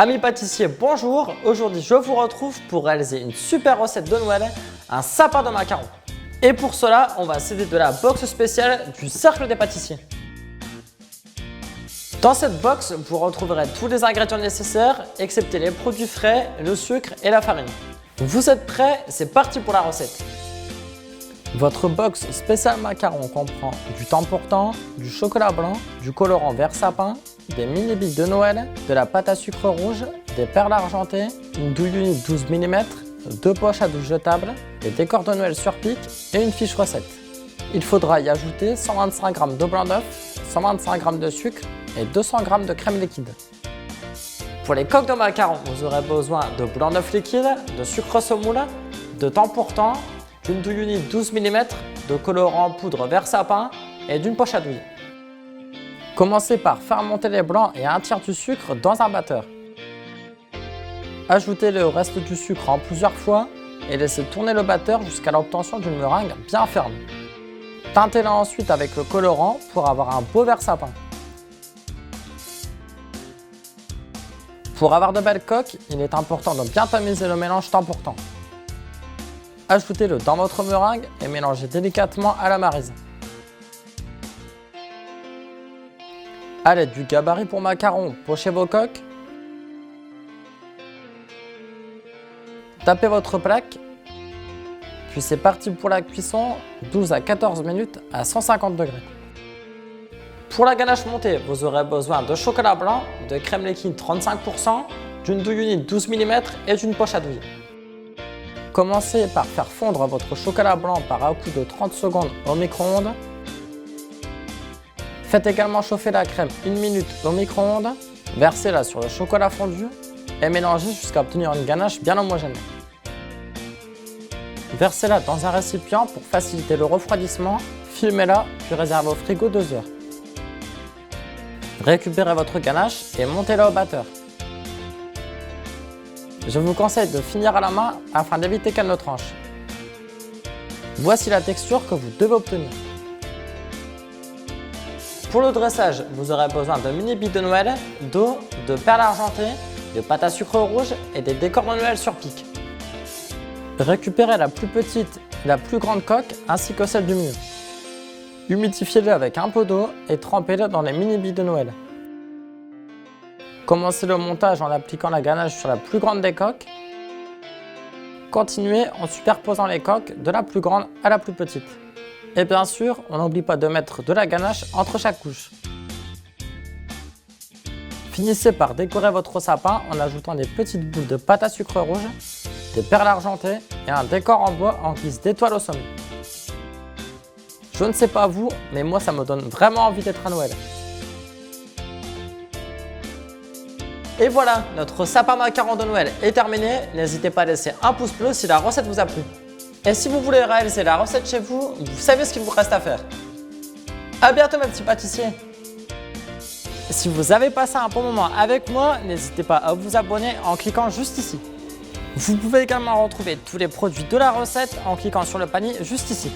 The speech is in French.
Amis pâtissiers, bonjour! Aujourd'hui, je vous retrouve pour réaliser une super recette de Noël, un sapin de macarons. Et pour cela, on va s'aider de la box spéciale du Cercle des pâtissiers. Dans cette box, vous retrouverez tous les ingrédients nécessaires, excepté les produits frais, le sucre et la farine. Vous êtes prêts? C'est parti pour la recette! Votre box spécial macaron comprend du temps pour temps, du chocolat blanc, du colorant vert sapin, des mini billes de Noël, de la pâte à sucre rouge, des perles argentées, une douille unique 12 mm, deux poches à douche jetables, des décors de Noël sur pic et une fiche recette. Il faudra y ajouter 125 g de blanc d'œuf, 125 g de sucre et 200 g de crème liquide. Pour les coques de macarons, vous aurez besoin de blanc d'œuf liquide, de sucre semoule, de temps pour temps, d'une douille unique 12 mm, de colorant en poudre vert sapin et d'une poche à douille. Commencez par faire monter les blancs et un tiers du sucre dans un batteur. Ajoutez le reste du sucre en plusieurs fois et laissez tourner le batteur jusqu'à l'obtention d'une meringue bien ferme. Teintez-la ensuite avec le colorant pour avoir un beau vert sapin. Pour avoir de belles coques, il est important de bien tamiser le mélange temps pour temps. Ajoutez-le dans votre meringue et mélangez délicatement à la maryse. À l'aide du gabarit pour macarons, pochez vos coques. Tapez votre plaque. Puis c'est parti pour la cuisson, 12 à 14 minutes à 150 degrés. Pour la ganache montée, vous aurez besoin de chocolat blanc, de crème liquide 35%, d'une douille unique 12 mm et d'une poche à douille. Commencez par faire fondre votre chocolat blanc par un coup de 30 secondes au micro-ondes. Faites également chauffer la crème 1 minute au micro-ondes. Versez-la sur le chocolat fondu et mélangez jusqu'à obtenir une ganache bien homogène. Versez-la dans un récipient pour faciliter le refroidissement. Filmez-la puis réservez au frigo 2 heures. Récupérez votre ganache et montez-la au batteur. Je vous conseille de finir à la main afin d'éviter qu'elle ne tranche. Voici la texture que vous devez obtenir. Pour le dressage, vous aurez besoin de mini billes de Noël, d'eau, de perles argentées, de pâte à sucre rouge et des décors de Noël sur pic. Récupérez la plus petite et la plus grande coque ainsi que celle du milieu. Humidifiez-le avec un peu d'eau et trempez-le dans les mini billes de Noël. Commencez le montage en appliquant la ganache sur la plus grande des coques. Continuez en superposant les coques de la plus grande à la plus petite. Et bien sûr, on n'oublie pas de mettre de la ganache entre chaque couche. Finissez par décorer votre sapin en ajoutant des petites boules de pâte à sucre rouge, des perles argentées et un décor en bois en guise d'étoile au sommet. Je ne sais pas vous, mais moi ça me donne vraiment envie d'être à Noël. Et voilà, notre sapin macaron de Noël est terminé. N'hésitez pas à laisser un pouce bleu si la recette vous a plu. Et si vous voulez réaliser la recette chez vous, vous savez ce qu'il vous reste à faire. A bientôt mes petits pâtissiers. Si vous avez passé un bon moment avec moi, n'hésitez pas à vous abonner en cliquant juste ici. Vous pouvez également retrouver tous les produits de la recette en cliquant sur le panier juste ici.